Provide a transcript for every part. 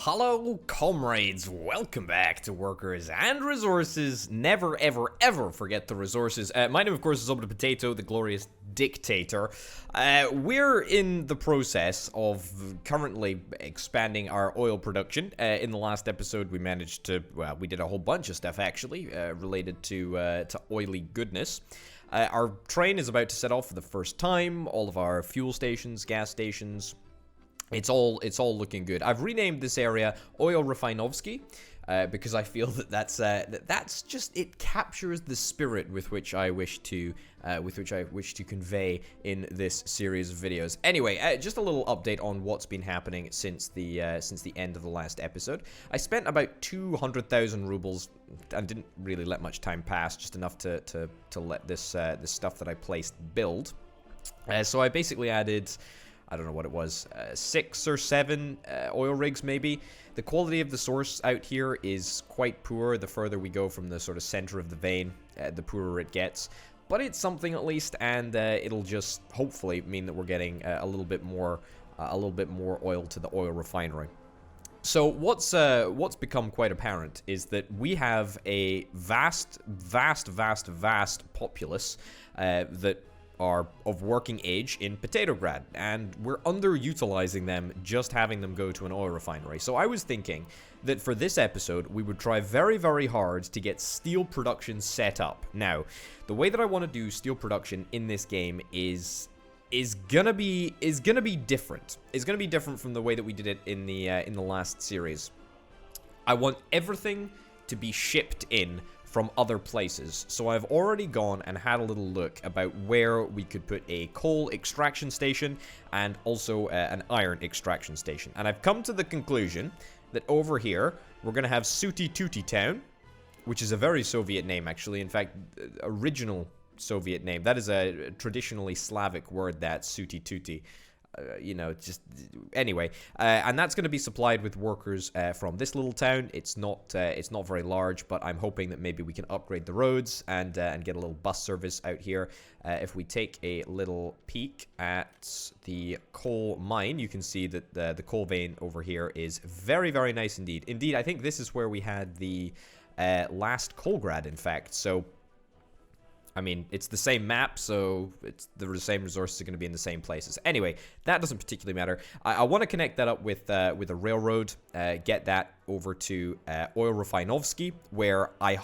Hello, comrades. Welcome back to Workers and Resources. Never, ever, ever forget the resources. My name, of course, is Open Potato, the glorious dictator. We're in the process of currently expanding our oil production. In the last episode, we managed to, well, we did a whole bunch of stuff, actually, related to oily goodness. Our train is about to set off for the first time. All of our fuel stations, gas stations, it's all looking good. I've renamed this area Oil Refinovsky because I feel that that's just, it captures the spirit with which I wish to convey in this series of videos. Anyway, just a little update on what's been happening since the end of the last episode. I spent about 200,000 rubles and didn't really let much time pass, just enough to let this stuff that I placed build. So I basically added, I don't know what it was, 6 or 7 oil rigs maybe. The quality of the source out here is quite poor. The further we go from the sort of center of the vein, the poorer it gets. But it's something at least, and it'll just hopefully mean that we're getting a little bit more oil to the oil refinery. So what's become quite apparent is that we have a vast populace that are of working age in Potatograd, and we're underutilizing them just having them go to an oil refinery. So I was thinking that for this episode we would try very hard to get steel production set up. Now, the way that I want to do steel production in this game is gonna be different. It's gonna be different from the way that we did it in the last series. I want everything to be shipped in from other places. So I've already gone and had a little look about where we could put a coal extraction station and also an iron extraction station. And I've come to the conclusion that over here, we're going to have Suty Tuty Town, which is a very Soviet name, actually. In fact, original Soviet name. That is a traditionally Slavic word, that Suty Tuty. You know, just anyway, and that's going to be supplied with workers from this little town. It's not very large, but I'm hoping that maybe we can upgrade the roads and get a little bus service out here. If we take a little peek at the coal mine, you can see that the coal vein over here is very nice indeed. Indeed, I think this is where we had the last Coalgrad, in fact. So, I mean, it's the same map, so the same resources are going to be in the same places. Anyway, that doesn't particularly matter. I want to connect that up with a railroad, get that over to Oil Refinovsky, where I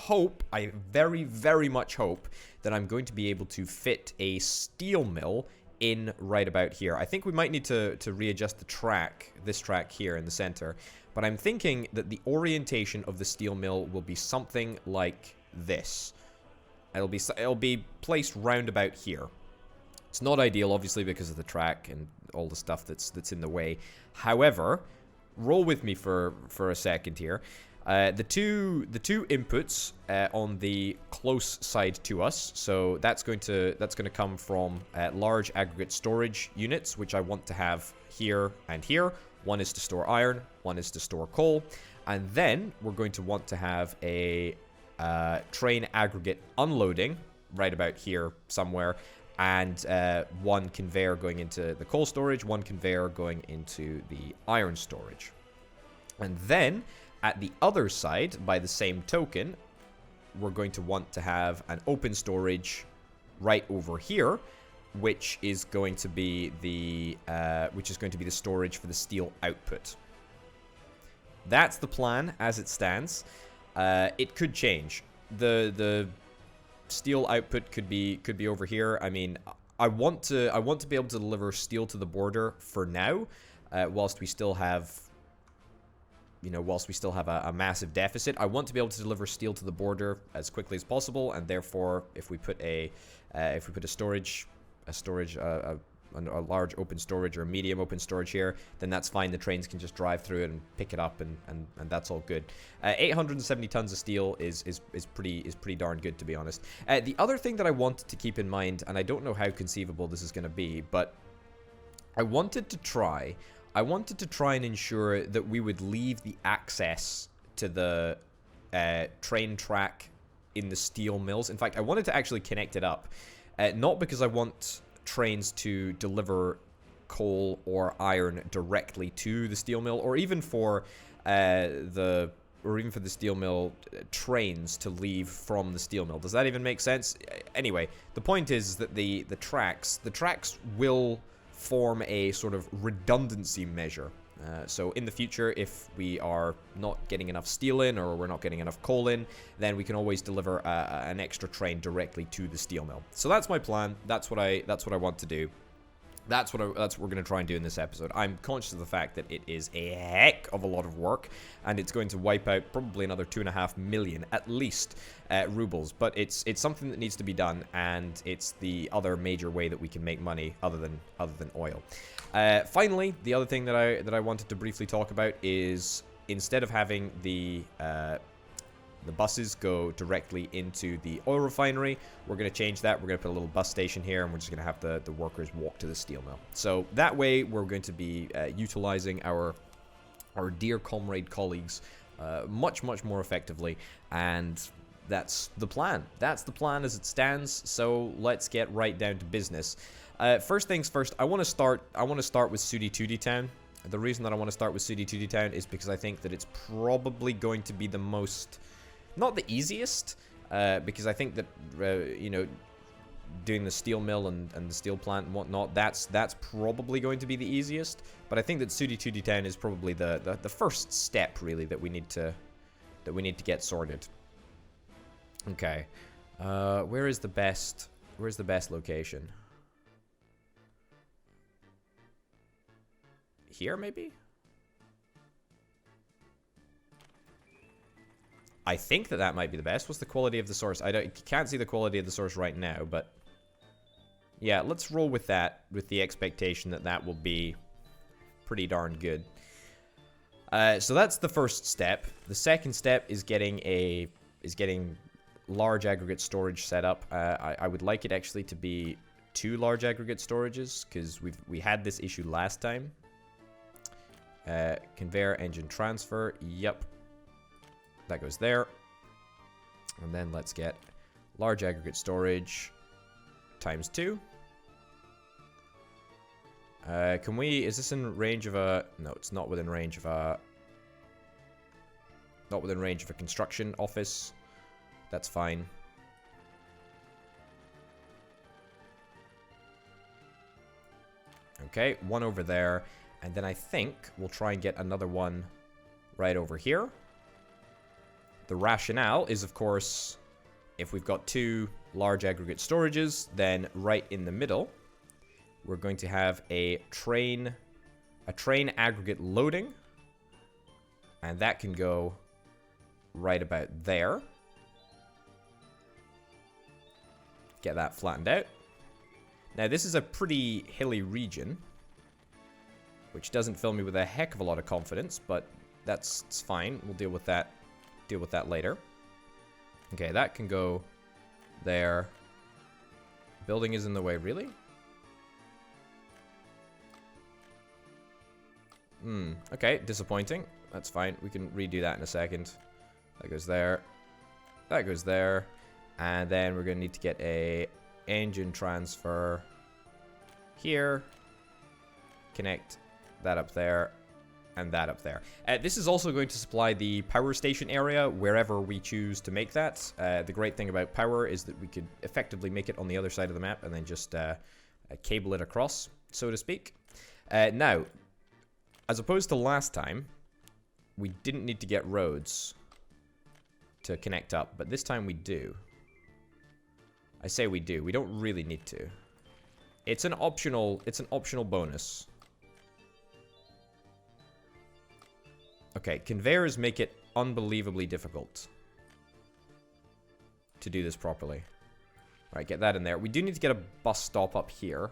very much hope that I'm going to be able to fit a steel mill in right about here. I think we might need to readjust the track, this track here in the center, but I'm thinking that the orientation of the steel mill will be something like this. It'll be placed round about here. It's not ideal, obviously, because of the track and all the stuff that's in the way. However, roll with me for a second here. The two inputs on the close side to us. So that's going to come from large aggregate storage units, which I want to have here and here. One is to store iron, one is to store coal, and then we're going to want to have a train aggregate unloading right about here somewhere, and one conveyor going into the coal storage, one conveyor going into the iron storage. And then at the other side, by the same token, we're going to want to have an open storage right over here, which is going to be the storage for the steel output. That's the plan as it stands. It could change. The steel output could be over here. I mean, I want to be able to deliver steel to the border for now, whilst we still have a massive deficit. I want to be able to deliver steel to the border as quickly as possible, and therefore, if we put a large open storage or a medium open storage here, then that's fine. The trains can just drive through it and pick it up, and that's all good. 870 tons of steel is pretty darn good, to be honest. The other thing that I wanted to keep in mind, and I don't know how conceivable this is going to be, but I wanted to try and ensure that we would leave the access to the train track in the steel mills. In fact, I wanted to actually connect it up, not because I want trains to deliver coal or iron directly to the steel mill, or even for the steel mill trains to leave from the steel mill. Does that even make sense? Anyway, the point is that the tracks will form a sort of redundancy measure. So in the future, if we are not getting enough steel in, or we're not getting enough coal in, then we can always deliver an extra train directly to the steel mill. So that's my plan. That's what I want to do. That's what we're going to try and do in this episode. I'm conscious of the fact that it is a heck of a lot of work, and it's going to wipe out probably another 2.5 million, at least, rubles. But it's something that needs to be done, and it's the other major way that we can make money other than oil. Finally, the other thing that I wanted to briefly talk about is, instead of having the buses go directly into the oil refinery, we're going to change that. We're going to put a little bus station here, and we're just going to have the workers walk to the steel mill. So that way, we're going to be utilizing our dear comrade colleagues much more effectively, and that's the plan. That's the plan as it stands. So let's get right down to business. First things first, I want to start with Sudi Tudi Town. The reason that I want to start with Sudi Tudi Town is because I think that it's probably going to be the most, not the easiest, because I think that you know, doing the steel mill and the steel plant and whatnot, that's probably going to be the easiest. But I think that Sudi Tudi Town is probably the first step, really, that we need to get sorted. Okay, where's the best location? Here, maybe? I think that might be the best. What's the quality of the source? Can't see the quality of the source right now, but yeah, let's roll with that, with the expectation that will be pretty darn good. So that's the first step. The second step is getting large aggregate storage set up. I would like it actually to be 2 large aggregate storages, because we had this issue last time. Conveyor engine transfer. Yep. That goes there. And then let's get large aggregate storage times 2. Is this in range of a... No, it's not within range of a... Not within range of a construction office. That's fine. Okay, one over there. And then I think we'll try and get another one right over here. The rationale is, of course, if we've got 2 large aggregate storages, then right in the middle, we're going to have a train aggregate loading. And that can go right about there. Get that flattened out. Now, this is a pretty hilly region, which doesn't fill me with a heck of a lot of confidence, but it's fine. We'll deal with that later. Okay, that can go there. Building is in the way, really? Okay, disappointing. That's fine. We can redo that in a second. That goes there. That goes there. And then we're going to need to get a engine transfer here. Connect that up there, and that up there. This is also going to supply the power station area wherever we choose to make that. The great thing about power is that we could effectively make it on the other side of the map and then just cable it across, so to speak. Now, as opposed to last time, we didn't need to get roads to connect up, but this time we do. I say we do. We don't really need to. It's an optional bonus. Okay, conveyors make it unbelievably difficult to do this properly. Alright, get that in there. We do need to get a bus stop up here.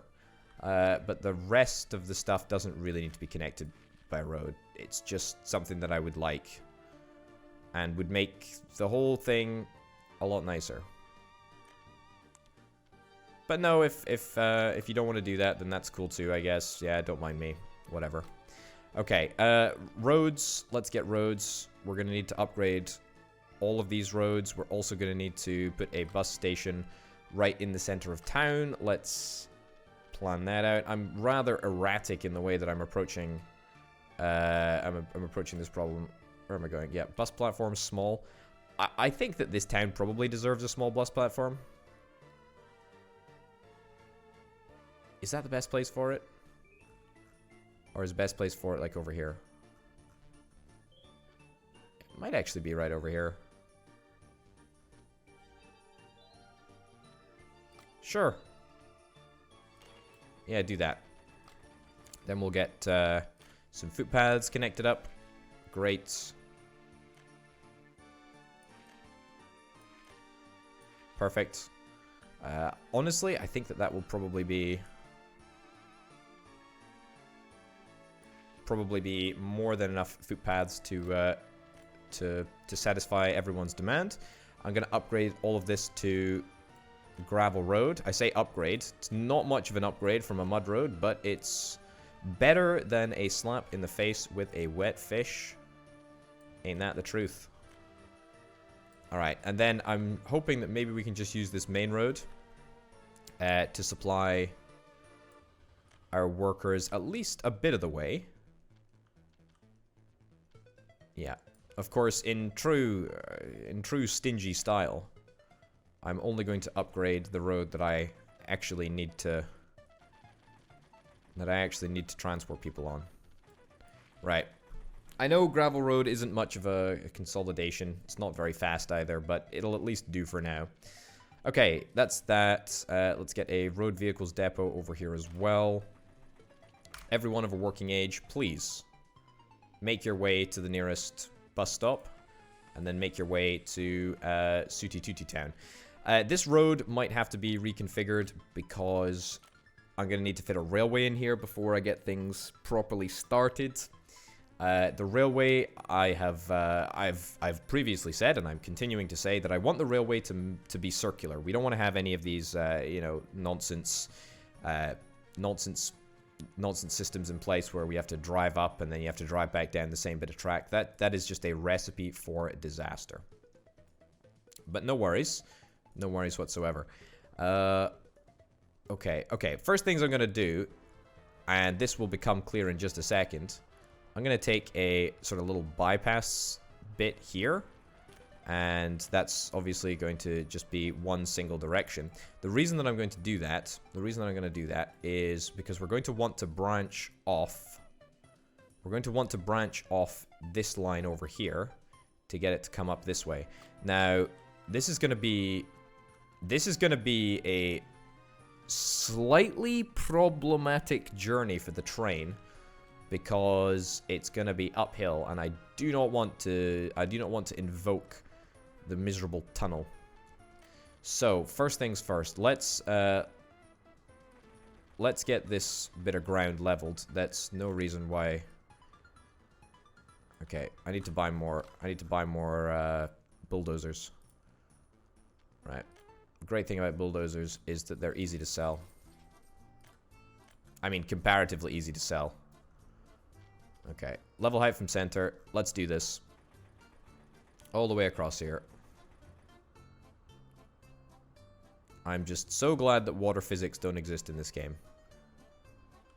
But the rest of the stuff doesn't really need to be connected by road. It's just something that I would like. And would make the whole thing a lot nicer. But no, if you don't want to do that, then that's cool too, I guess. Yeah, don't mind me. Whatever. Okay, roads. Let's get roads. We're going to need to upgrade all of these roads. We're also going to need to put a bus station right in the center of town. Let's plan that out. I'm rather erratic in the way that I'm approaching. I'm approaching this problem. Where am I going? Yeah, bus platform small. I think that this town probably deserves a small bus platform. Is that the best place for it? Or is the best place for it like over here? It might actually be right over here. Sure. Yeah, do that. Then we'll get some footpaths connected up. Great. Perfect. Honestly, I think that that will probably be more than enough footpaths to satisfy everyone's demand. I'm gonna upgrade all of this to gravel road. I say upgrade. It's not much of an upgrade from a mud road, but it's better than a slap in the face with a wet fish. Ain't that the truth? Alright, and then I'm hoping that maybe we can just use this main road to supply our workers at least a bit of the way. Yeah. Of course, in true stingy style, I'm only going to upgrade the road that I actually need to transport people on. Right. I know gravel road isn't much of a consolidation. It's not very fast either, but it'll at least do for now. Okay, that's that. Let's get a road vehicles depot over here as well. Everyone of a working age, please make your way to the nearest bus stop, and then make your way to Sooty Tooty Town. This road might have to be reconfigured because I'm going to need to fit a railway in here before I get things properly started. The railway, I've previously said, and I'm continuing to say, that I want the railway to be circular. We don't want to have any of these, you know, nonsense systems in place where we have to drive up and then you have to drive back down the same bit of track. That is just a recipe for disaster. But no worries whatsoever. Okay. First things I'm gonna do, and this will become clear in just a second. I'm going to take a sort of little bypass bit here, and that's obviously going to just be one single direction. The reason that I'm going to do that, is because we're going to want to branch off. We're going to want to branch off this line over here to get it to come up this way. Now, this is going to be a slightly problematic journey for the train, because it's gonna be uphill, and I do not want to invoke the miserable tunnel. So first things first, let's get this bit of ground leveled. That's no reason why. Okay, I need to buy more. Bulldozers. Right. The great thing about bulldozers is that they're easy to sell. I mean, comparatively easy to sell. Okay, level height from center. Let's do this. All the way across here. I'm just so glad that water physics don't exist in this game.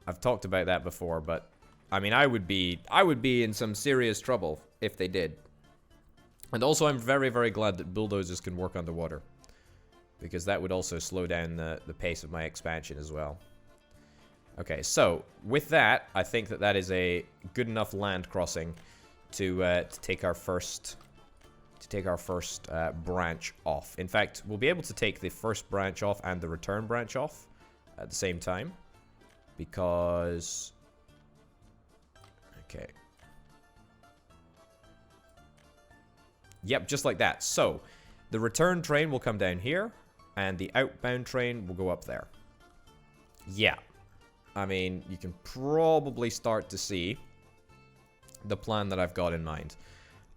I've talked about that before, but I mean, I would be in some serious trouble if they did. And also, I'm very, very glad that bulldozers can work underwater, because that would also slow down the pace of my expansion as well. Okay, so with that, I think that is a good enough land crossing to take our first branch off. In fact, we'll be able to take the first branch off and the return branch off at the same time, because okay. Yep, just like that. So the return train will come down here, and the outbound train will go up there. Yeah. I mean, you can probably start to see the plan that I've got in mind.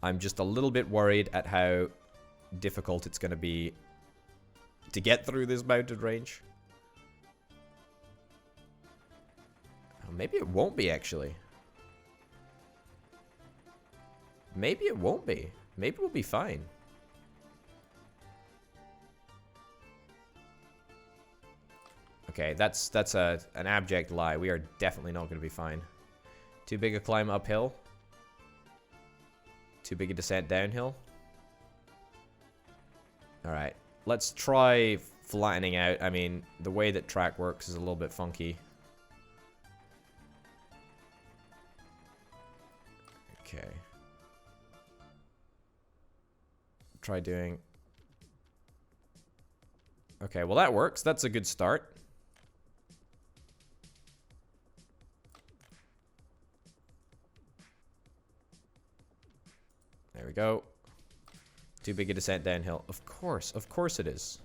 I'm just a little bit worried at how difficult it's going to be to get through this mountain range. Oh, maybe it won't be, actually. Maybe it won't be. Maybe we'll be fine. Okay, that's an abject lie. We are definitely not going to be fine. Too big a climb uphill. Too big a descent downhill. Alright, let's try flattening out. I mean, the way that track works is a little bit funky. Okay. Try doing... Okay, well that works. That's a good start. There we go. Too big a descent downhill. Of course it is.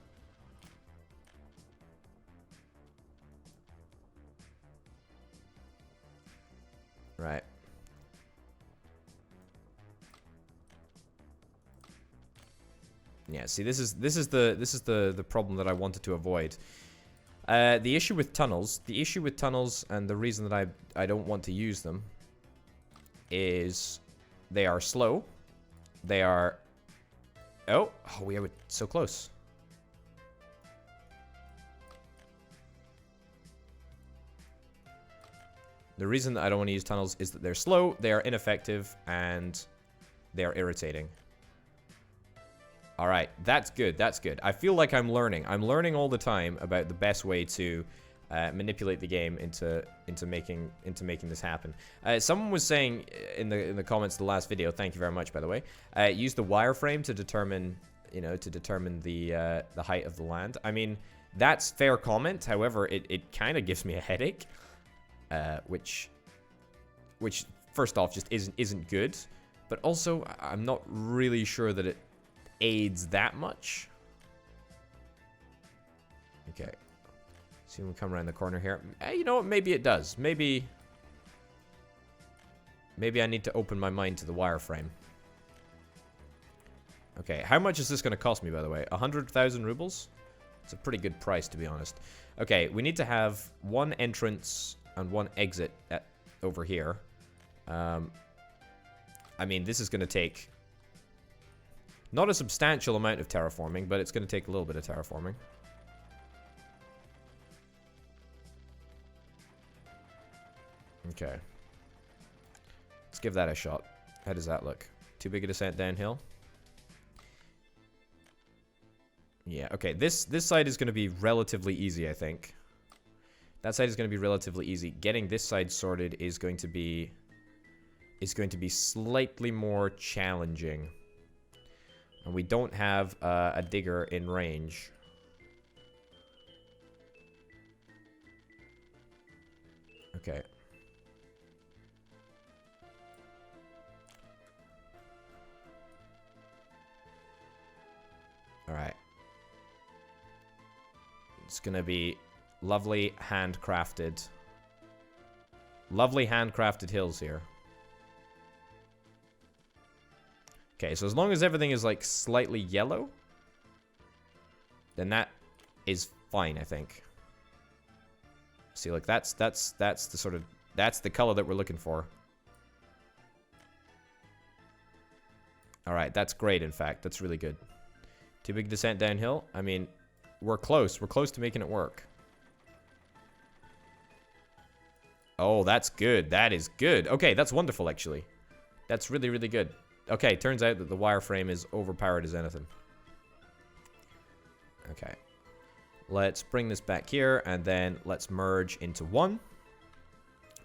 Right. Yeah, see, this is the problem that I wanted to avoid. The issue with tunnels, and the reason that I don't want to use them is they are slow. They are... Oh, we were so close. The reason that I don't want to use tunnels is that they're slow, they are ineffective, and they are irritating. Alright, that's good, that's good. I feel like I'm learning. I'm learning all the time about the best way to manipulate the game into making this happen. Someone was saying in the comments of the last video, thank you very much by the way, use the wireframe to determine, you know, the height of the land. I mean, that's fair comment. However, it kind of gives me a headache, which first off just isn't good, but also I'm not really sure that it aids that much. Okay. See when we come around the corner here. You know what? Maybe it does. Maybe I need to open my mind to the wireframe. Okay, how much is this going to cost me, by the way? 100,000 rubles? It's a pretty good price, to be honest. Okay, we need to have one entrance and one exit over here. I mean, this is going to take not a substantial amount of terraforming, but it's going to take a little bit of terraforming. Okay. Let's give that a shot. How does that look? Too big a descent downhill? Yeah, okay. This side is going to be relatively easy, I think. That side is going to be relatively easy. Getting this side sorted is going to be slightly more challenging. And we don't have a digger in range. Okay. Alright. It's gonna be lovely handcrafted hills here. Okay, so as long as everything is like slightly yellow, then that is fine, I think. See, like that's the color that we're looking for. Alright, that's great, in fact. That's really good. Too big descent downhill? I mean, we're close. We're close to making it work. Oh, that's good. That is good. Okay, that's wonderful, actually. That's really, really good. Okay, turns out that the wireframe is overpowered as anything. Okay. Let's bring this back here, and then let's merge into one.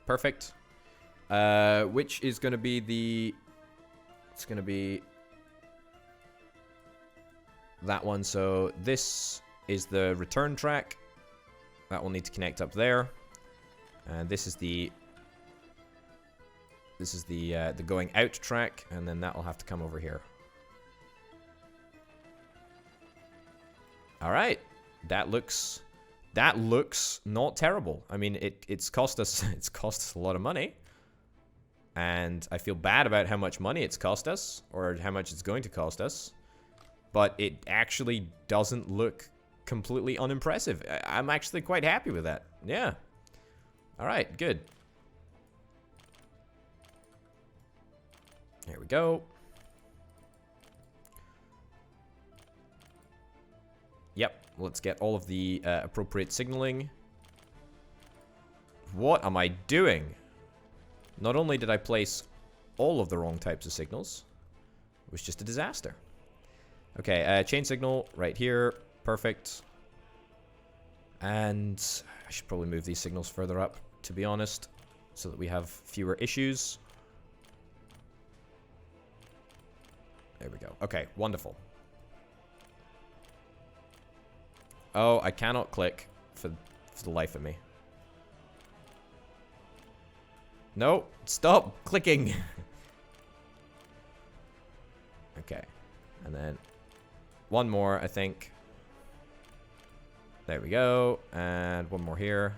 Perfect. Which is going to be the... It's going to be... that one. So this is the return track. That will need to connect up there. And this is the going out track, and then that will have to come over here. All right, that looks not terrible. I mean, it's cost us a lot of money, and I feel bad about how much money it's cost us, or how much it's going to cost us. But it actually doesn't look completely unimpressive. I'm actually quite happy with that. Yeah. All right, good. Here we go. Yep, let's get all of the appropriate signaling What am I doing? Not only did I place all of the wrong types of signals, it was just a disaster. Okay, chain signal right here. Perfect. And I should probably move these signals further up, to be honest, so that we have fewer issues. There we go. Okay, wonderful. Oh, I cannot click for the life of me. No, stop clicking. Okay, and then one more, I think. There we go, and one more here.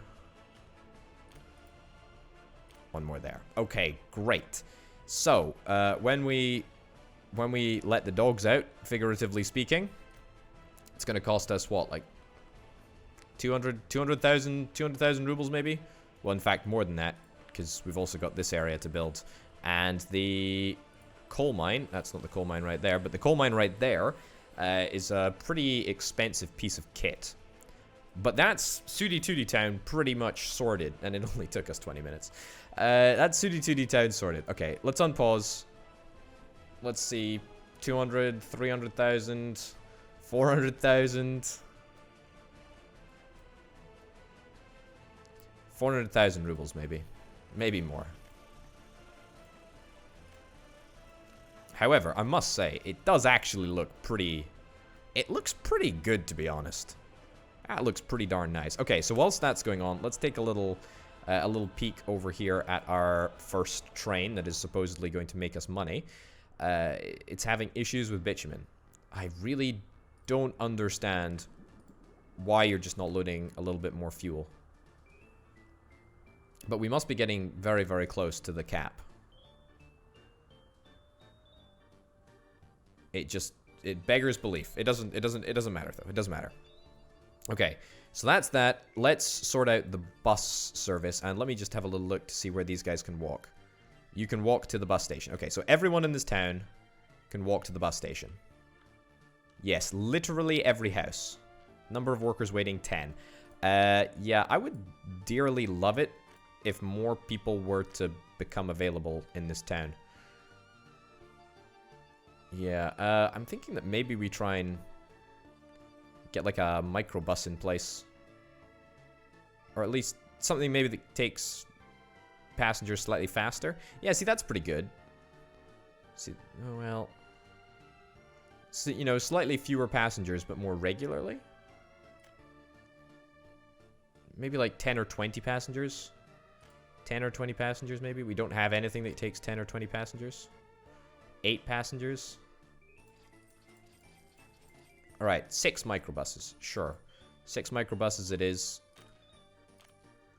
One more there. Okay, great. So, when we let the dogs out, figuratively speaking, it's going to cost us what, like 200,000 rubles maybe? Well, in fact, more than that, because we've also got this area to build. And the coal mine, that's not the coal mine right there, but the coal mine right there is a pretty expensive piece of kit. But that's Sudi Tudi Town pretty much sorted, and it only took us 20 minutes. That's Sudi Tudi Town sorted. Okay, let's unpause. Let's see, 200, 300,000, 400,000. 400,000 rubles, maybe. Maybe more. However, I must say, it does actually look pretty... It looks pretty good, to be honest. That looks pretty darn nice. Okay, so whilst that's going on, let's take a little peek over here at our first train that is supposedly going to make us money. It's having issues with bitumen. I really don't understand why you're just not loading a little bit more fuel. But we must be getting very, very close to the cap. It beggars belief. It doesn't matter though. It doesn't matter. Okay, so that's that. Let's sort out the bus service, and let me just have a little look to see where these guys can walk. You can walk to the bus station. Okay, so everyone in this town can walk to the bus station. Yes, literally every house. Number of workers waiting, 10. Yeah, I would dearly love it if more people were to become available in this town. Yeah, I'm thinking that maybe we try and get like a microbus in place. Or at least something maybe that takes passengers slightly faster. Yeah, see, that's pretty good. See, oh, well... So, you know, slightly fewer passengers, but more regularly? Maybe like 10 or 20 passengers? 10 or 20 passengers, maybe? We don't have anything that takes 10 or 20 passengers. 8 passengers. Alright, 6 microbuses. Sure. 6 microbuses it is.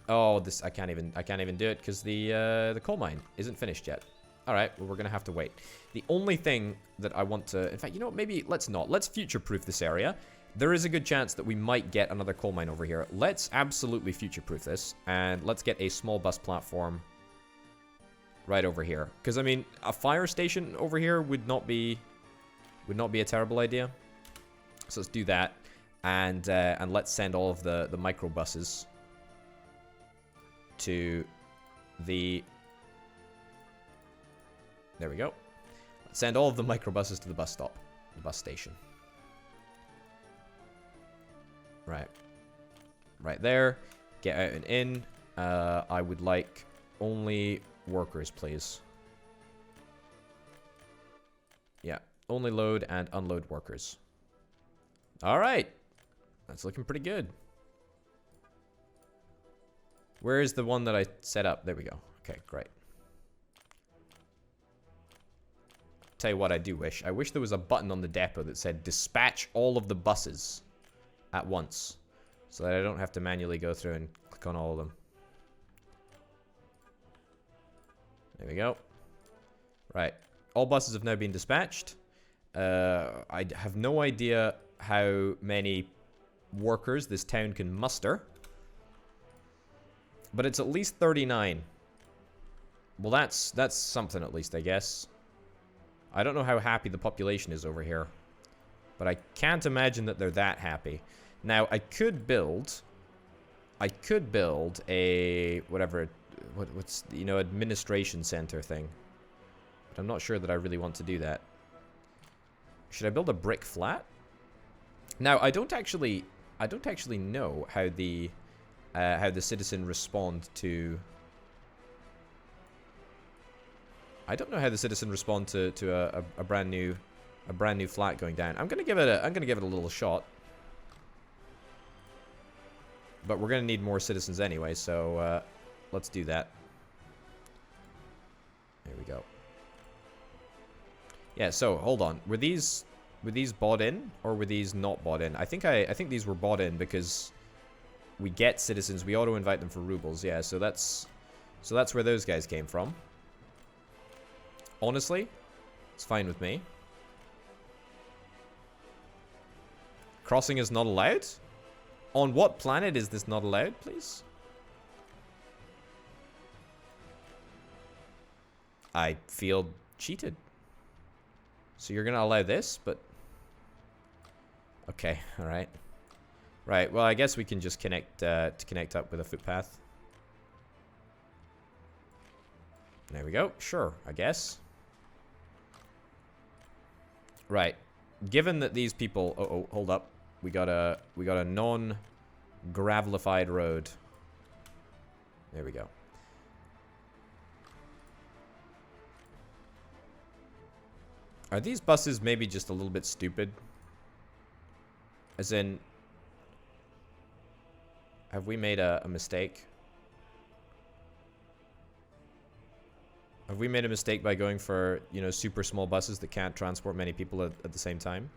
Oh, this I can't even do it because the coal mine isn't finished yet. Alright, well, we're gonna have to wait. The only thing that I want to... In fact, you know what? Maybe let's not. Let's future-proof this area. There is a good chance that we might get another coal mine over here. Let's absolutely future-proof this. And let's get a small bus platform right over here. Because, I mean, a fire station over here would not be a terrible idea. So let's do that. And let's send all of the microbuses to the... There we go. Let's send all of the microbuses to the bus stop. The bus station. Right. Right there. Get out and in. I would like only workers, please. Yeah. Only load and unload workers. Alright. That's looking pretty good. Where is the one that I set up? There we go. Okay, great. Tell you what I do wish. I wish there was a button on the depot that said dispatch all of the buses at once. So that I don't have to manually go through and click on all of them. There we go. Right. All buses have now been dispatched. I have no idea how many workers this town can muster. But it's at least 39. Well, that's something at least, I guess. I don't know how happy the population is over here. But I can't imagine that they're that happy. Now, I could build I could build a whatever, what's you know, administration center thing, but I'm not sure that I really want to do that. Should I build a brick flat? Now I don't actually know how the citizen respond to. I don't know how the citizen respond to a brand new flat going down. I'm gonna give it a little shot. But we're gonna need more citizens anyway, so let's do that. There we go. Yeah, so hold on. Were these bought in or were these not bought in? I think these were bought in because we get citizens, we auto invite them for rubles. Yeah, so that's where those guys came from. Honestly, it's fine with me. Crossing is not allowed? On what planet is this not allowed, please? I feel cheated. So you're gonna allow this, but... Okay, alright. Right, well I guess we can just connect up with a footpath. There we go, sure, I guess. Right. Given that these people... Oh, hold up. We got a non-gravelified road. There we go. Are these buses maybe just a little bit stupid? As in... Have we made a mistake? Have we made a mistake by going for, you know, super small buses that can't transport many people at the same time?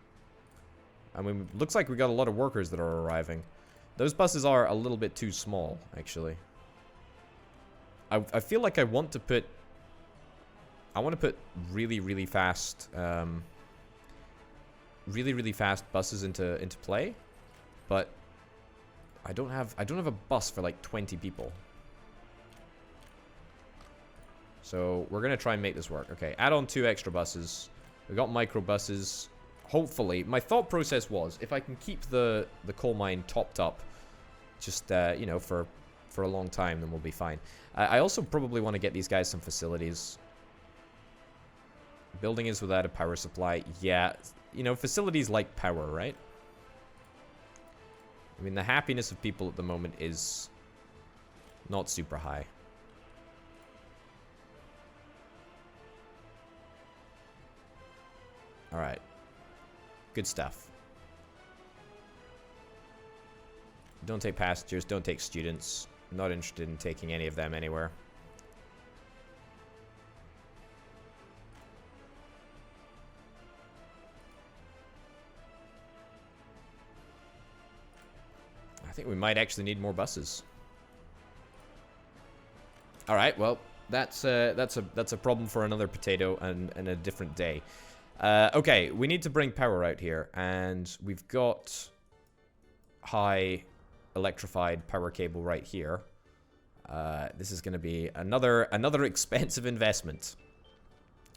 I mean, looks like we got a lot of workers that are arriving. Those buses are a little bit too small, actually. I feel like I want to put really, really fast, really fast buses into play, but I don't have a bus for like 20 people. So we're gonna try and make this work. Okay, add on 2 extra buses. We got micro buses. Hopefully, my thought process was if I can keep the coal mine topped up, just you know, for a long time, then we'll be fine. I also probably want to get these guys some facilities. Building is without a power supply. Yeah, you know, facilities like power, right? I mean, the happiness of people at the moment is not super high. All right. Good stuff. Don't take passengers, don't take students. I'm not interested in taking any of them anywhere. I think we might actually need more buses. All right, well, that's a problem for another potato and a different day. Okay, we need to bring power out here, and we've got high electrified power cable right here. This is going to be another expensive investment.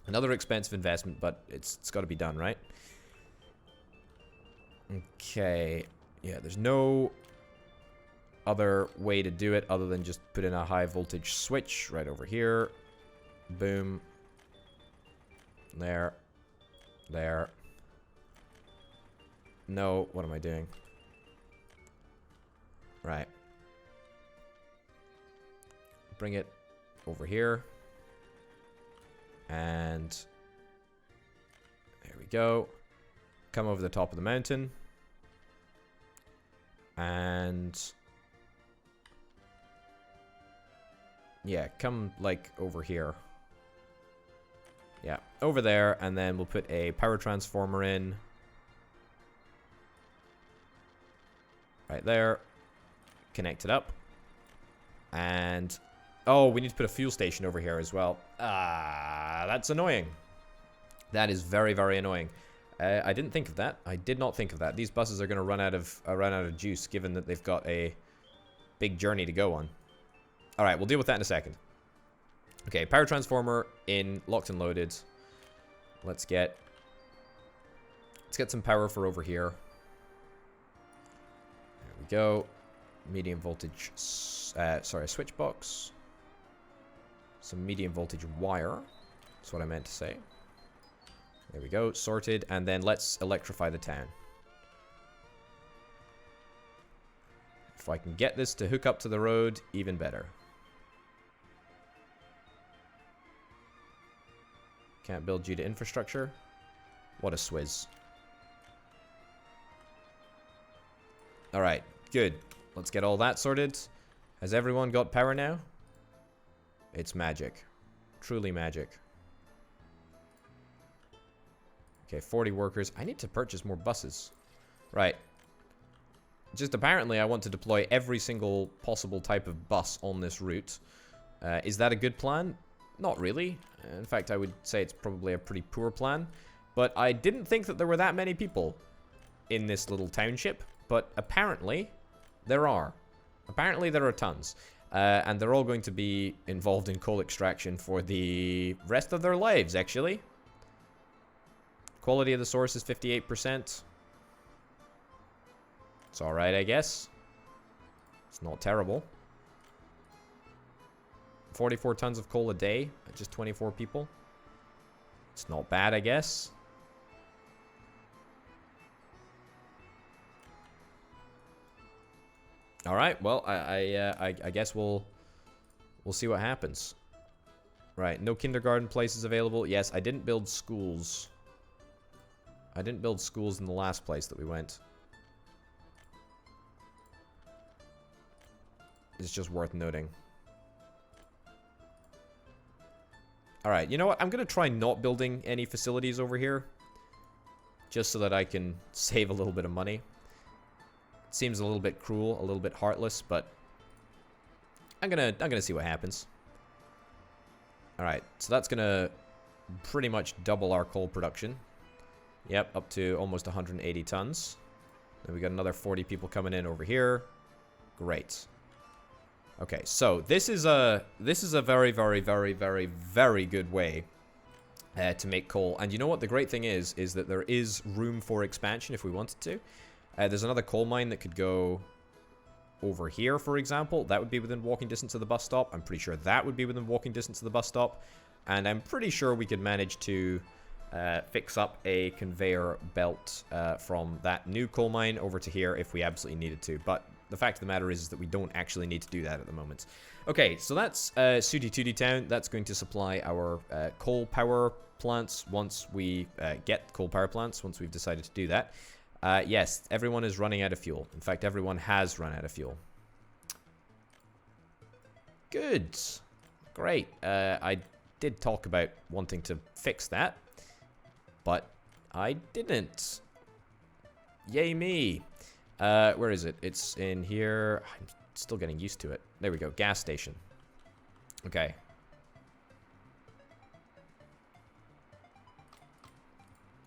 Another expensive investment, but it's got to be done, right? Okay, yeah, there's no other way to do it other than just put in a high voltage switch right over here. Boom. There. There. No, what am I doing? Right. Bring it over here. And there we go. Come over the top of the mountain. And yeah, come like over here. Yeah, over there, and then we'll put a power transformer in. Right there. Connect it up. And... oh, we need to put a fuel station over here as well. Ah, that's annoying. That is very, very annoying. I didn't think of that. I did not think of that. These buses are going to run out of juice, given that they've got a big journey to go on. All right, we'll deal with that in a second. Okay, power transformer in, locked and loaded. Let's get some power for over here. There we go. medium voltage, sorry, a switch box. Some medium voltage wire. That's what I meant to say. There we go, sorted. And then let's electrify the town. If I can get this to hook up to the road, even better. Can't build due to infrastructure. What a swizz. Alright, good. Let's get all that sorted. Has everyone got power now? It's magic. Truly magic. Okay, 40 workers. I need to purchase more buses. Right. Just apparently I want to deploy every single possible type of bus on this route. Is that a good plan? Not really. In fact, I would say it's probably a pretty poor plan. But I didn't think that there were that many people in this little township. But apparently, there are. Apparently, there are tons. And they're all going to be involved in coal extraction for the rest of their lives, actually. Quality of the source is 58%. It's alright, I guess. It's not terrible. 44 tons of coal a day, just 24 people. It's not bad, I guess. All right, well, I guess we'll see what happens. Right, no kindergarten places available. Yes, I didn't build schools. I didn't build schools in the last place that we went. It's just worth noting. Alright, you know what? I'm going to try not building any facilities over here. Just so that I can save a little bit of money. It seems a little bit cruel, a little bit heartless, but I'm gonna see what happens. Alright, so that's gonna pretty much double our coal production. Yep, up to almost 180 tons. Then we got another 40 people coming in over here. Great. Okay, so this is a very, very, very, very, very good way to make coal. And you know what the great thing is that there is room for expansion if we wanted to. There's another coal mine that could go over here, for example. That would be within walking distance of the bus stop. I'm pretty sure that would be within walking distance of the bus stop. And I'm pretty sure we could manage to fix up a conveyor belt from that new coal mine over to here if we absolutely needed to. But the fact of the matter is that we don't actually need to do that at the moment. Okay, so that's Sooty Tooty Town. That's going to supply our coal power plants once we get coal power plants, once we've decided to do that. Yes, everyone is running out of fuel. In fact, everyone has run out of fuel. Good. Great. I did talk about wanting to fix that, but I didn't. Yay me. Where is it? It's in here. I'm still getting used to it. There we go. Gas station. Okay.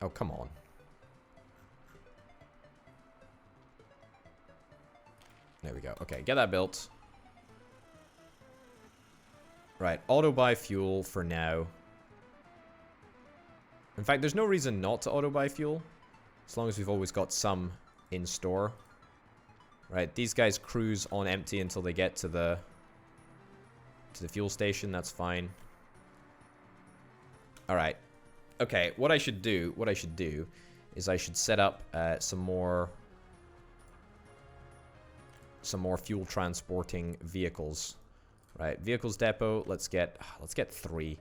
Oh, come on. There we go. Okay, get that built. Right, auto buy fuel for now. In fact, there's no reason not to auto buy fuel, as long as we've always got some in store. Right, these guys cruise on empty until they get to the fuel station. That's fine. All right. Okay, what I should do is I should set up some more fuel transporting vehicles. Right, vehicles depot. Let's get 3.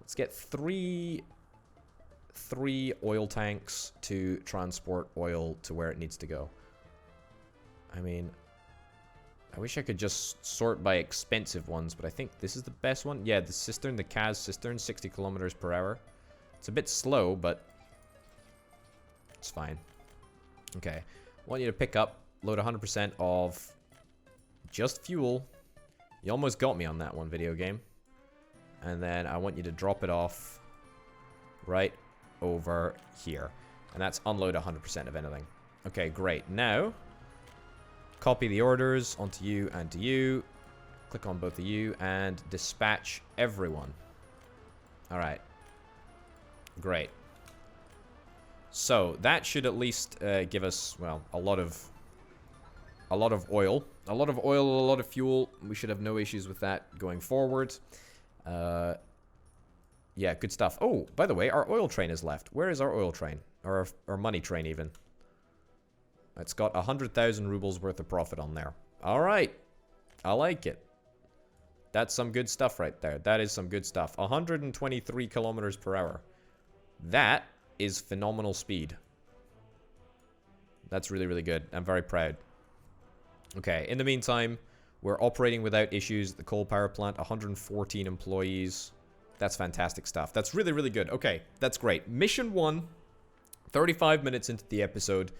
Let's get three oil tanks to transport oil to where it needs to go. I mean, I wish I could just sort by expensive ones, but I think this is the best one. Yeah, the cistern, the Kaz cistern, 60 kilometers per hour. It's a bit slow, but it's fine. Okay, I want you to pick up, load 100% of just fuel. You almost got me on that one, video game. And then I want you to drop it off right over here. And that's unload 100% of anything. Okay, great. Now, copy the orders onto you and to you. Click on both of you and dispatch everyone. Alright. Great. So, that should at least give us, well, a lot of a lot of oil. A lot of oil, a lot of fuel. We should have no issues with that going forward. Yeah, good stuff. Oh, by the way, our oil train is left. Where is our oil train? Or our money train, even. It's got 100,000 rubles worth of profit on there. Alright. I like it. That's some good stuff right there. That is some good stuff. 123 kilometers per hour. That is phenomenal speed. That's really, really good. I'm very proud. Okay, in the meantime, we're operating without issues at the coal power plant. 114 employees. That's fantastic stuff. That's really, really good. Okay, that's great. Mission 1, 35 minutes into the episode,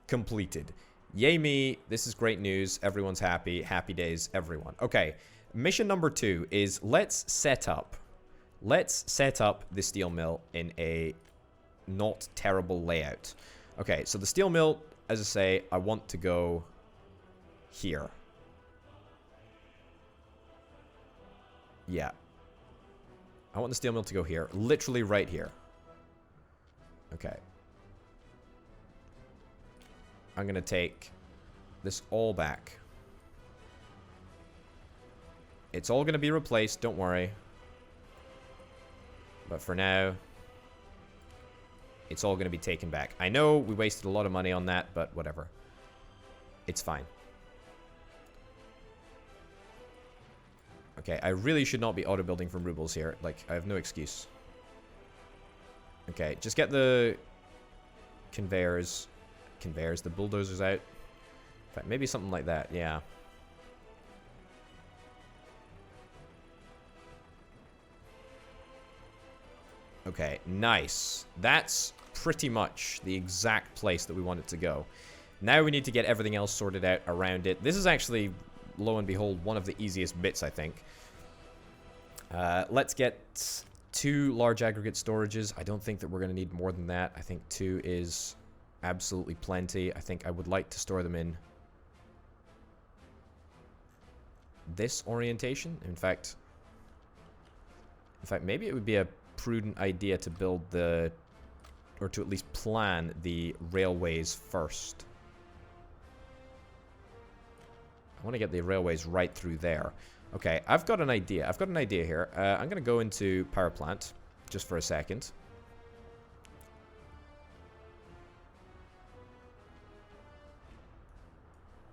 completed. Yay me. This is great news. Everyone's happy. Happy days, everyone. Okay, mission number 2 is let's set up the steel mill in a not terrible layout. Okay, so the steel mill, as I say, I want to go here. Yeah. I want the steel mill to go here. Literally right here. Okay. I'm going to take this all back. It's all going to be replaced, don't worry. But for now, it's all going to be taken back. I know we wasted a lot of money on that, but whatever. It's fine. Okay, I really should not be auto-building from rubles here. Like, I have no excuse. Okay, just get the conveyors, the bulldozers out. In fact, maybe something like that, yeah. Okay, nice. That's pretty much the exact place that we want it to go. Now we need to get everything else sorted out around it. This is actually, lo and behold, one of the easiest bits, I think. Let's get 2 large aggregate storages. I don't think that we're going to need more than that. I think 2 is absolutely plenty. I think I would like to store them in this orientation. In fact, maybe it would be a prudent idea to build the, or to at least plan the railways first. I want to get the railways right through there. Okay, I've got an idea. I've got an idea here. I'm going to go into power plant just for a second.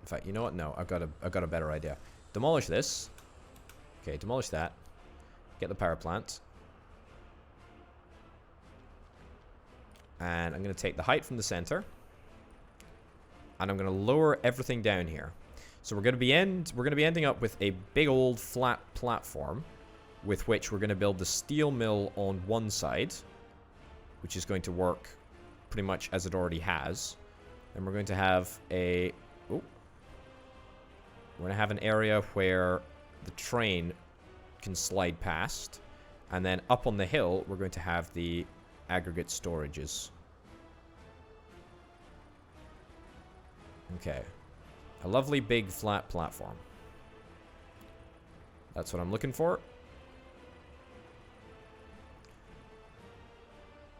In fact, you know what? No, I've got a better idea. Demolish this. Okay, demolish that. Get the power plant. And I'm going to take the height from the center. And I'm going to lower everything down here. So we're going to be ending up with a big old flat platform with which we're going to build the steel mill on one side, which is going to work pretty much as it already has. And we're going to have a we're going to have an area where the train can slide past, and then up on the hill we're going to have the aggregate storages. Okay. A lovely big flat platform. That's what I'm looking for.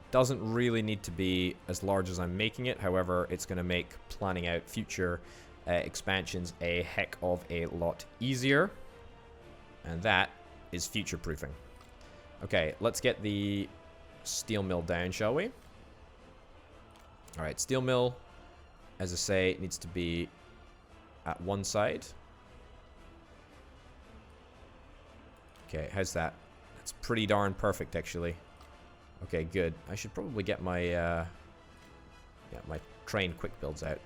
Doesn't really need to be as large as I'm making it. However, it's going to make planning out future expansions a heck of a lot easier. And that is future-proofing. Okay, let's get the steel mill down, shall we? Alright, steel mill, as I say, it needs to be at one side. Okay, how's that? That's pretty darn perfect, actually. Okay, good. I should probably get my my train quick builds out.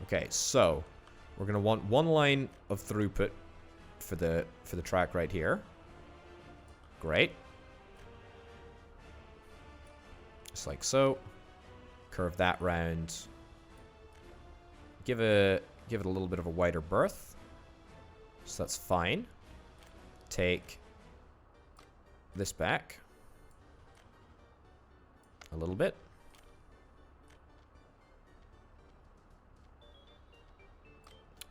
Okay, so we're gonna want one line of throughput for the track right here. Great. Just like so. Curve that round. Give it a little bit of a wider berth. So that's fine. Take this back a little bit.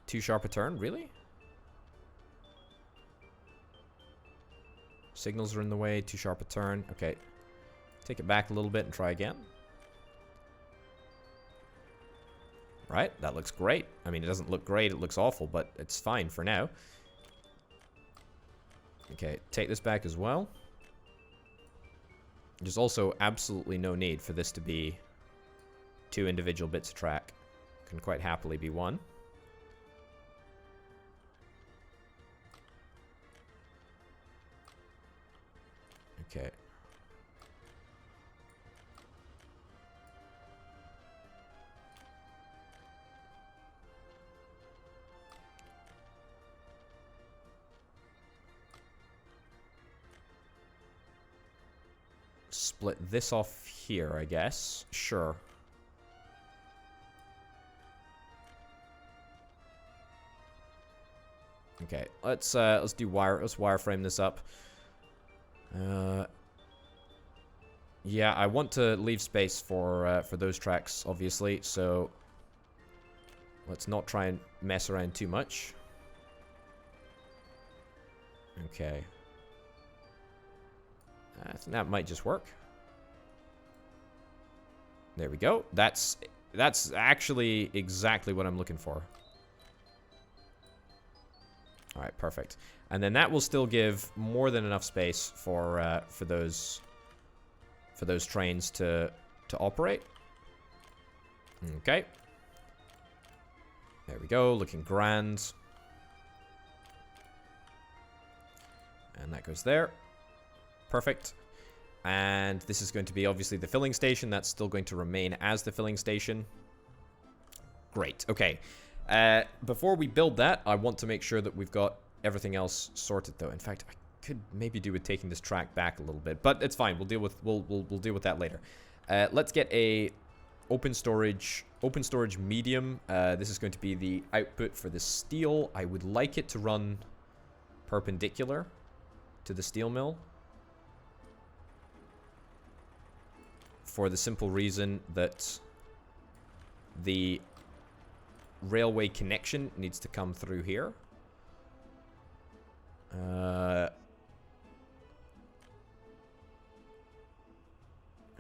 Too sharp a turn, really? Signals are in the way, too sharp a turn. Okay. Take it back a little bit and try again. Right? That looks great. I mean, it doesn't look great, it looks awful, but it's fine for now. Okay, take this back as well. There's also absolutely no need for this to be 2 individual bits of track. Can quite happily be 1. Okay. Split this off here, I guess. Sure. Okay, let's wireframe this up. Yeah, I want to leave space for those tracks, obviously, so let's not try and mess around too much. Okay. I think that might just work. There we go. That's actually exactly what I'm looking for. All right, perfect. And then that will still give more than enough space for those trains to operate. Okay. There we go, looking grand. And that goes there. Perfect. And this is going to be obviously the filling station. That's still going to remain as the filling station. Great. Okay. Before we build that, I want to make sure that we've got everything else sorted, though. In fact, I could maybe do with taking this track back a little bit, but it's fine. We'll deal with that later. Let's get a open storage medium. This is going to be the output for the steel. I would like it to run perpendicular to the steel mill, for the simple reason that the railway connection needs to come through here.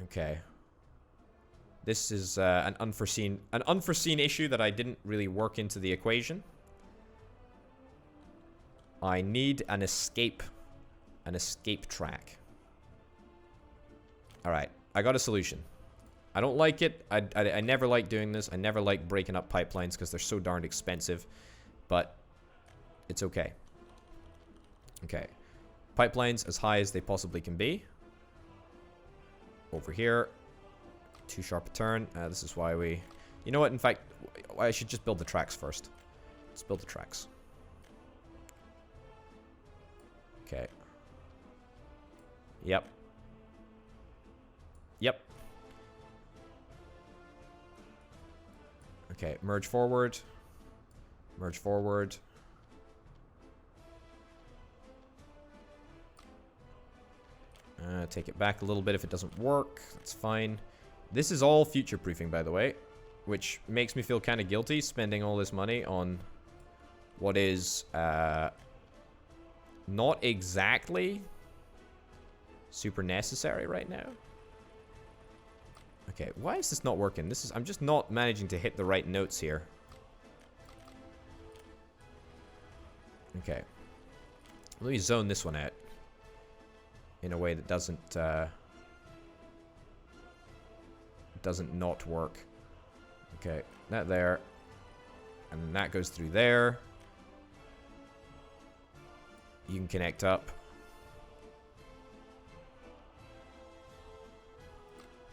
Okay. This is an unforeseen issue that I didn't really work into the equation. I need an escape track. All right, I got a solution. I don't like it. I never like doing this. I never like breaking up pipelines because they're so darned expensive, but it's okay. Okay, pipelines as high as they possibly can be. Over here, too sharp a turn. This is why we... You know what? In fact, I should just build the tracks first. Let's build the tracks. Okay. Yep. Yep. Okay, merge forward. Merge forward. Take it back a little bit if it doesn't work. That's fine. This is all future-proofing, by the way, which makes me feel kind of guilty spending all this money on what is not exactly super necessary right now. Okay, why is this not working? I'm just not managing to hit the right notes here. Okay. Let me zone this one out in a way that doesn't not work. Okay, that there. And then that goes through there. You can connect up.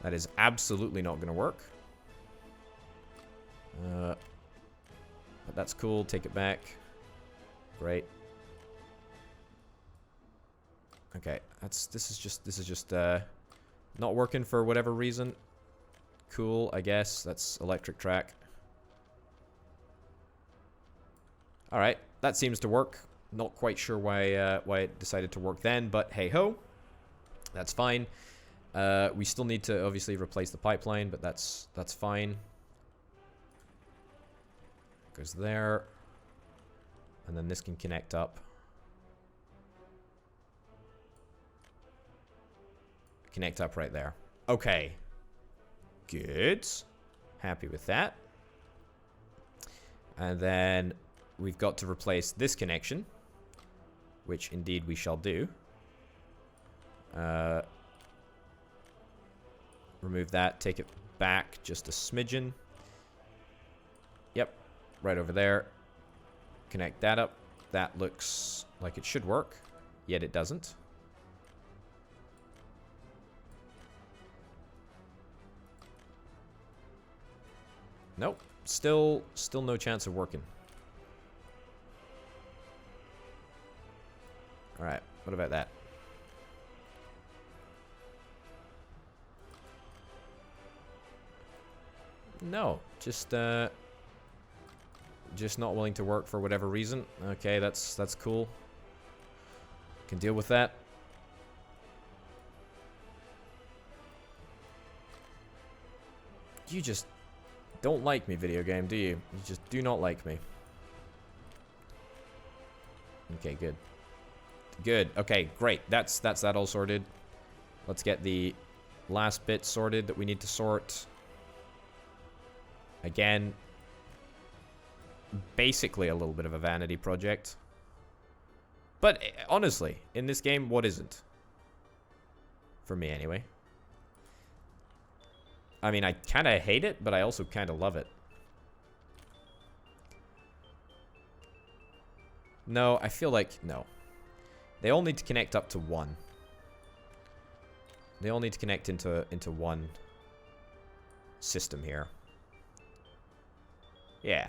That is absolutely not going to work. But that's cool. Take it back. Great. Okay, this is just not working for whatever reason. Cool, I guess. That's electric track. All right, that seems to work. Not quite sure why it decided to work then, but hey ho, that's fine. We still need to obviously replace the pipeline, but that's fine. Goes there, and then this can connect up. Connect up right there. Okay. Good. Happy with that. And then we've got to replace this connection, which indeed we shall do. Remove that, take it back just a smidgen. Yep, right over there. Connect that up. That looks like it should work, yet it doesn't. Nope, still no chance of working. Alright, what about that? No, just not willing to work for whatever reason. Okay, that's cool. Can deal with that. You just don't like me, video game, do you? You just do not like me. Okay, good. Good. Okay, great. That's that all sorted. Let's get the last bit sorted that we need to sort. Again, basically a little bit of a vanity project. But honestly, in this game, what isn't? For me, anyway. I mean, I kind of hate it, but I also kind of love it. No, I feel like... No. They all need to connect up to one. They all need to connect into one system here. Yeah.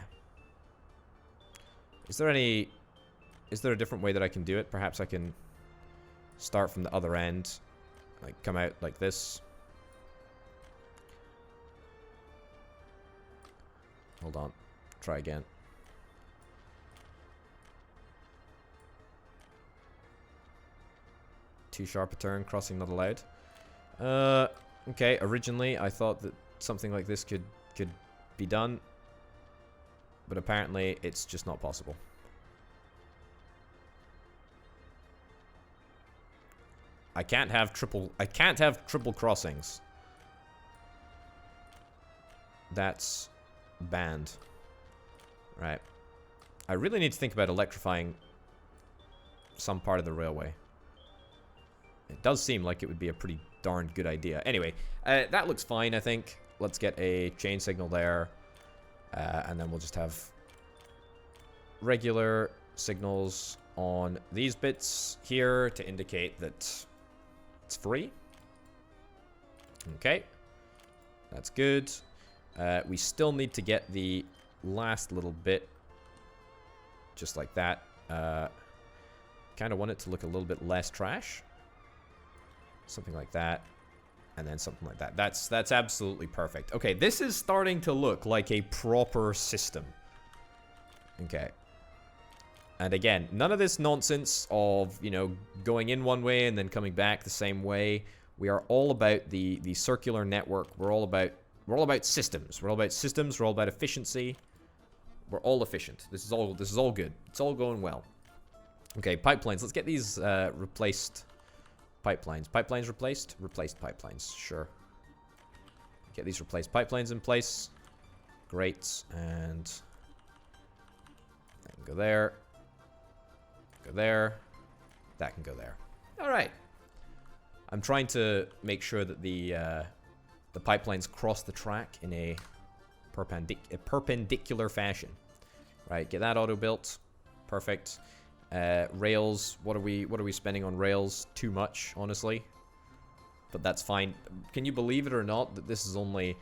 Is there a different way that I can do it? Perhaps I can start from the other end. Like, come out like this. Hold on. Try again. Too sharp a turn, crossing not allowed. Okay, originally I thought that something like this could be done. But apparently it's just not possible. I can't have triple crossings. That's banned. Right. I really need to think about electrifying some part of the railway. It does seem like it would be a pretty darn good idea. Anyway, that looks fine, I think. Let's get a chain signal there. And then we'll just have regular signals on these bits here to indicate that it's free. Okay. That's good. We still need to get the last little bit just like that. Kind of want it to look a little bit less trash. Something like that. And then something like that. That's absolutely perfect. Okay, this is starting to look like a proper system. Okay. And again, none of this nonsense of, you know, going in one way and then coming back the same way. We are all about the circular network. We're all about systems. We're all about systems. We're all about efficiency. We're all efficient. This is all good. It's all going well. Okay, pipelines. Let's get these replaced. Pipelines. Pipelines replaced? Replaced pipelines. Sure. Get these replaced pipelines in place. Great. And that can go there. Go there. That can go there. All right. I'm trying to make sure that the pipelines cross the track in a perpendicular fashion. Right. Get that auto built. Perfect. Rails, what are we spending on rails? Too much, honestly. But that's fine. Can you believe it or not that this is only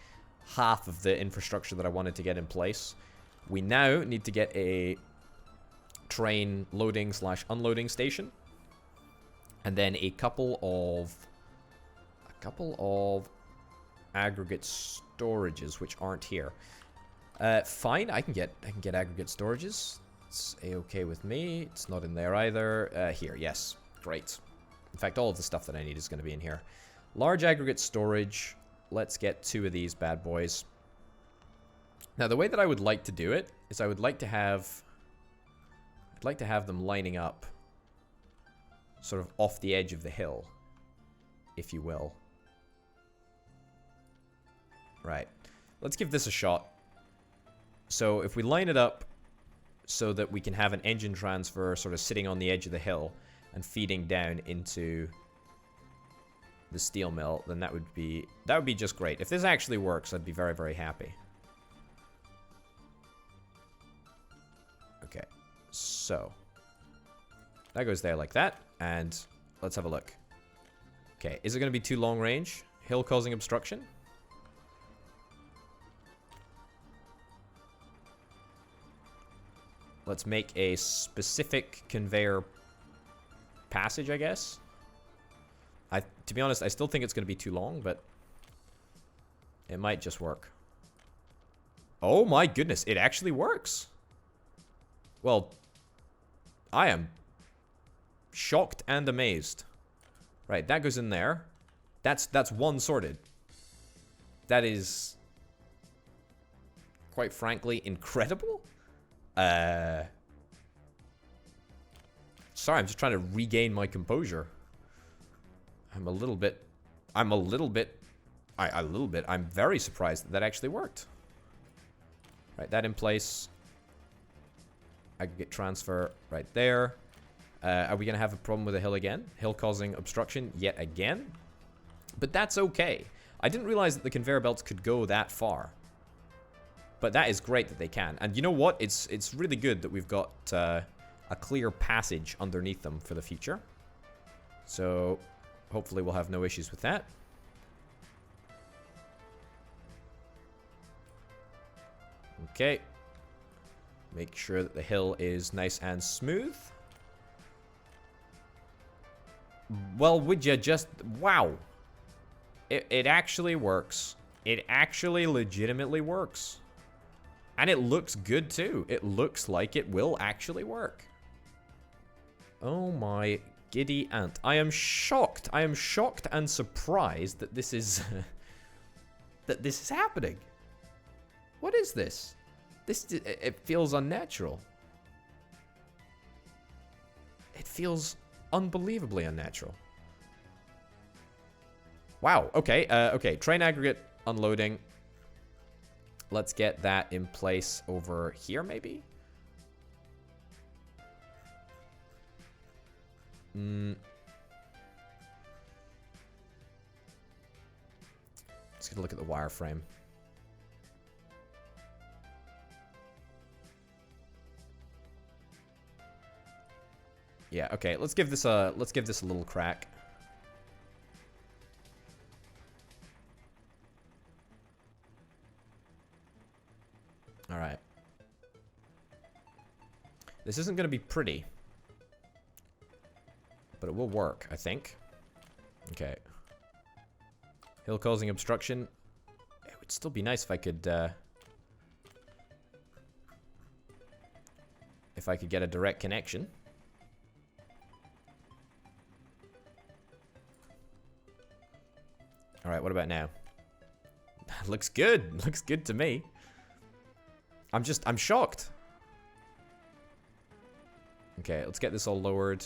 half of the infrastructure that I wanted to get in place? We now need to get a train loading / unloading station. And then a couple of aggregate storages which aren't here. Fine, I can get aggregate storages. It's a-okay with me. It's not in there either. Here, yes. Great. In fact, all of the stuff that I need is going to be in here. Large aggregate storage. Let's get 2 of these bad boys. Now, the way that I would like to do it is I would like to have... I'd like to have them lining up sort of off the edge of the hill, if you will. Right. Let's give this a shot. So, if we line it up so that we can have an engine transfer sort of sitting on the edge of the hill and feeding down into the steel mill, then that would be just great. If this actually works, I'd be very, very happy. Okay, so that goes there like that, and let's have a look. Okay, is it going to be too long range? Hill causing obstruction? Let's make a specific conveyor passage, I guess. To be honest, I still think it's going to be too long, but it might just work. Oh my goodness, it actually works. Well, I am shocked and amazed. Right, that goes in there. That's one sorted. That is, quite frankly, incredible. Sorry, I'm just trying to regain my composure. I'm very surprised that actually worked. Right, that in place. Aggregate transfer right there. Are we going to have a problem with the hill again? Hill causing obstruction yet again? But that's okay. I didn't realize that the conveyor belts could go that far. But that is great that they can. And you know what? It's really good that we've got a clear passage underneath them for the future. So hopefully we'll have no issues with that. Okay. Make sure that the hill is nice and smooth. Well, would you just... Wow. It actually works. It actually legitimately works. And it looks good too. It looks like it will actually work. Oh my giddy aunt. I am shocked. I am shocked and surprised that this is... that this is happening. What is this? It feels unnatural. It feels unbelievably unnatural. Wow. Okay. Okay. Train aggregate unloading. Let's get that in place over here, maybe. Let's get a look at the wireframe. Yeah, okay, let's give this a little crack. All right. This isn't going to be pretty, but it will work, I think. Okay. Hill causing obstruction. It would still be nice if I could get a direct connection. All right, what about now? Looks good. Looks good to me. I'm shocked. Okay, let's get this all lowered.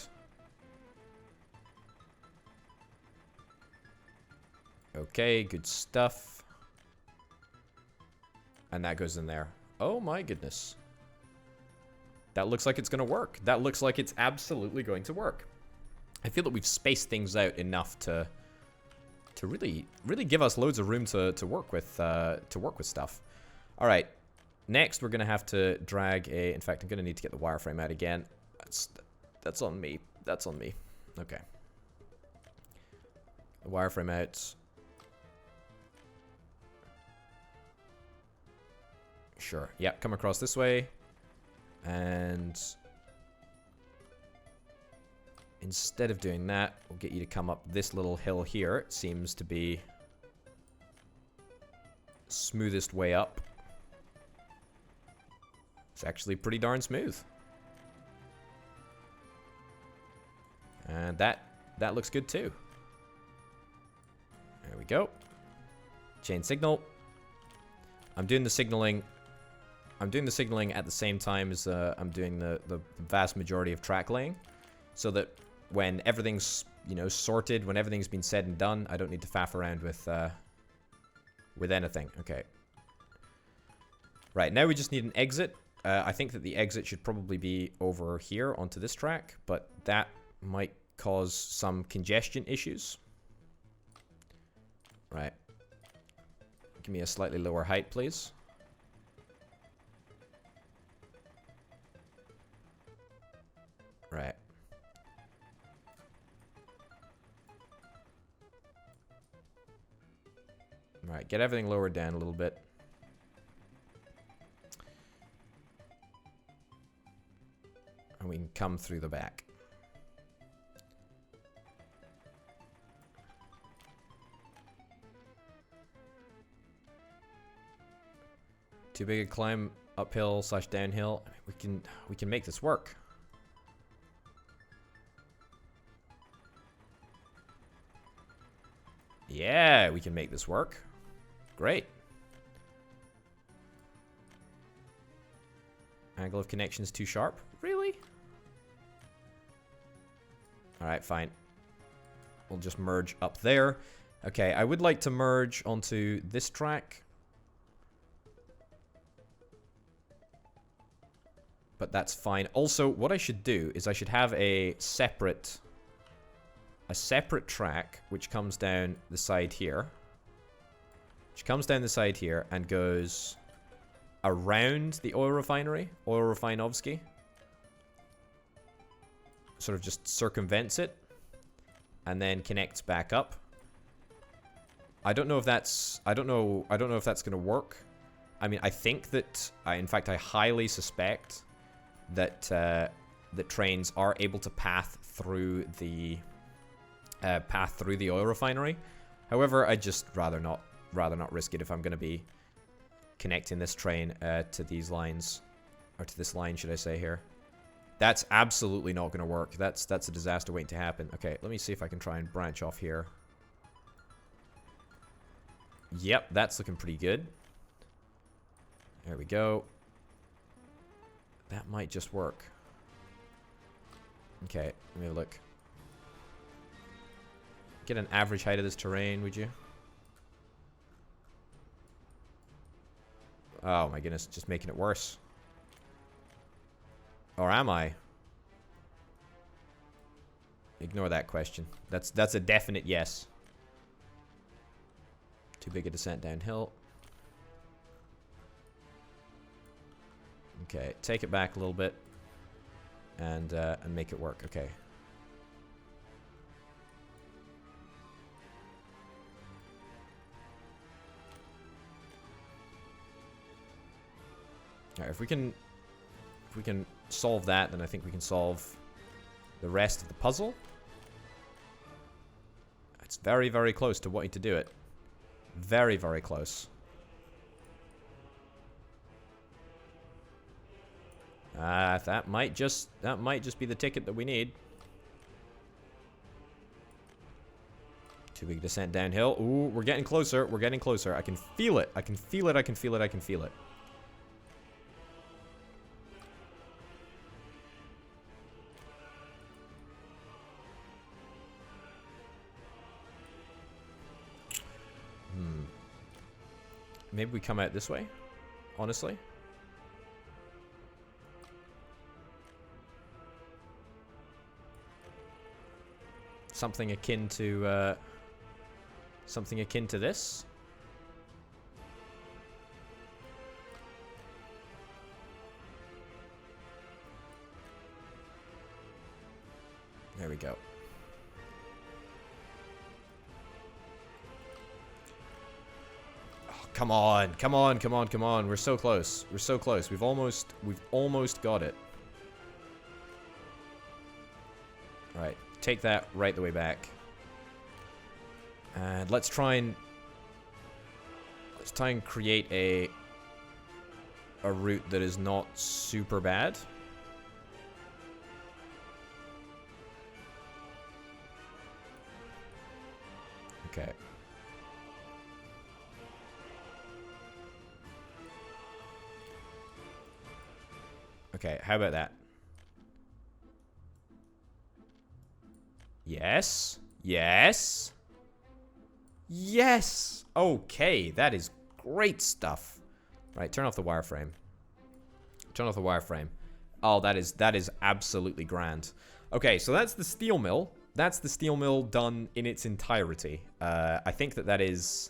Okay, good stuff. And that goes in there. Oh my goodness. That looks like it's going to work. That looks like it's absolutely going to work. I feel that we've spaced things out enough to really give us loads of room to work with stuff. All right, next we're gonna have to drag a. In fact, I'm gonna need to get the wireframe out again. That's on me. That's on me. Okay. The wireframe out. Sure. Yeah, come across this way, and instead of doing that, we'll get you to come up this little hill here. It seems to be smoothest way up. It's actually pretty darn smooth. And that looks good too. There we go. Chain signal. I'm doing the signaling at the same time as I'm doing the vast majority of track laying, so that when everything's, you know, sorted, when everything's been said and done, I don't need to faff around with anything. Okay. Right, now we just need an exit. I think that the exit should probably be over here onto this track, but that might cause some congestion issues. Right. Give me a slightly lower height, please. Right. Right, get everything lowered down a little bit. And we can come through the back. Too big a climb uphill / downhill. I mean, we can make this work. Yeah, we can make this work. Great. Angle of connection is too sharp. Really? Alright, fine. We'll just merge up there. Okay, I would like to merge onto this track. But that's fine. Also, what I should do is I should have a separate track which comes down the side here. Which comes down the side here and goes around the oil refinery, Oil Refinovsky. Sort of just circumvents it and then connects back up. I don't know if that's I don't know if that's going to work. I mean, I think that in fact I highly suspect that the trains are able to path through the oil refinery. However, I'd just rather not risk it if I'm going to be connecting this train to these lines, or to this line, should I say here. That's absolutely not going to work. That's a disaster waiting to happen. Okay, let me see if I can try and branch off here. Yep, that's looking pretty good. There we go. That might just work. Okay, let me look. Get an average height of this terrain, would you? Oh my goodness, just making it worse. Or am I? Ignore that question. That's a definite yes. Too big a descent downhill. Okay, take it back a little bit, and make it work. Okay. Alright, if we can solve that, then I think we can solve the rest of the puzzle. It's very, very close to wanting to do it. Very, very close. That might just be the ticket that we need. Too big descent downhill. Ooh, we're getting closer. We're getting closer. I can feel it. I can feel it. I can feel it. I can feel it. Maybe we come out this way, honestly. Something akin to this. There we go. Come on, come on, come on, come on. We're so close. We're so close. We've almost got it. Alright, take that right the way back. And let's try and create a route that is not super bad. Okay. Okay, how about that? Yes. Yes. Yes. Okay, that is great stuff. Right, turn off the wireframe. Turn off the wireframe. Oh, that is absolutely grand. Okay, so that's the steel mill. That's the steel mill done in its entirety. I think that is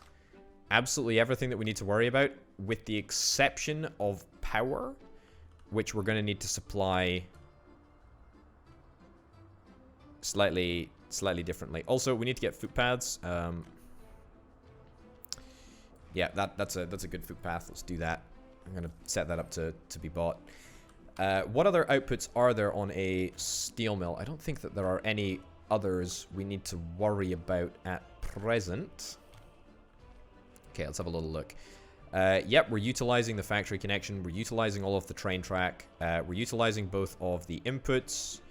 absolutely everything that we need to worry about, with the exception of power, which we're going to need to supply slightly differently. Also, we need to get footpaths. Yeah, that's a good footpath. Let's do that. I'm going to set that up to be bought. What other outputs are there on a steel mill? I don't think that there are any others we need to worry about at present. Okay, let's have a little look. Yep, we're utilizing the factory connection. We're utilizing all of the train track. We're utilizing both of the inputs.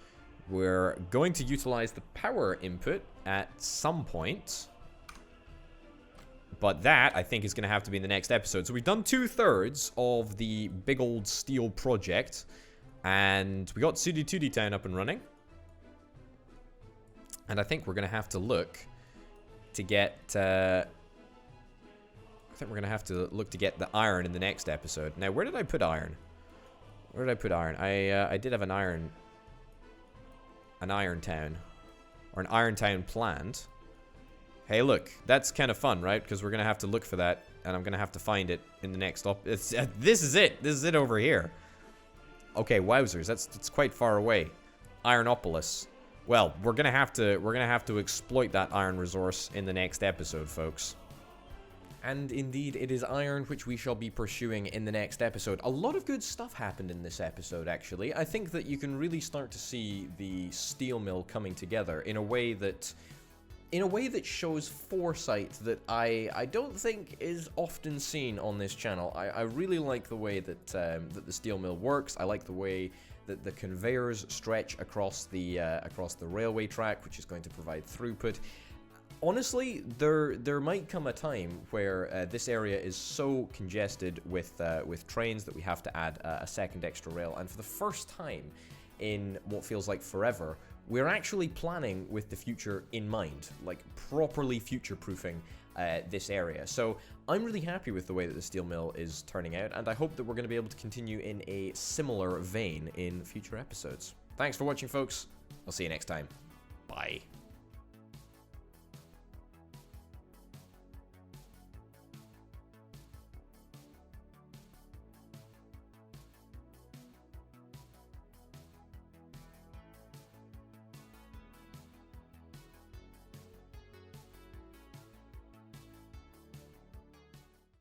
We're going to utilize the power input at some point. But that, I think, is going to have to be in the next episode. So we've done 2/3 of the big old steel project. And we got Sudi Tudi Town up and running. And I think we're going to have to look to get... I think we're going to have to look to get the iron in the next episode. Now, where did I put iron? Where did I put iron? I did have an iron town. Or an iron town planned. Hey, look, that's kind of fun, right? Because we're going to have to look for that, and I'm going to have to find it in the next this is it. This is it over here. Okay, wowzers, that's quite far away. Ironopolis. Well, we're going to have to exploit that iron resource in the next episode, folks. And indeed, it is iron which we shall be pursuing in the next episode. A lot of good stuff happened in this episode, actually. I think that you can really start to see the steel mill coming together in a way that shows foresight that I don't think is often seen on this channel. I really like the way that the steel mill works. I like the way that the conveyors stretch across the railway track, which is going to provide throughput. Honestly, there might come a time where this area is so congested with trains that we have to add a second extra rail. And for the first time in what feels like forever, we're actually planning with the future in mind, like properly future-proofing this area. So I'm really happy with the way that the steel mill is turning out, and I hope that we're going to be able to continue in a similar vein in future episodes. Thanks for watching, folks. I'll see you next time. Bye.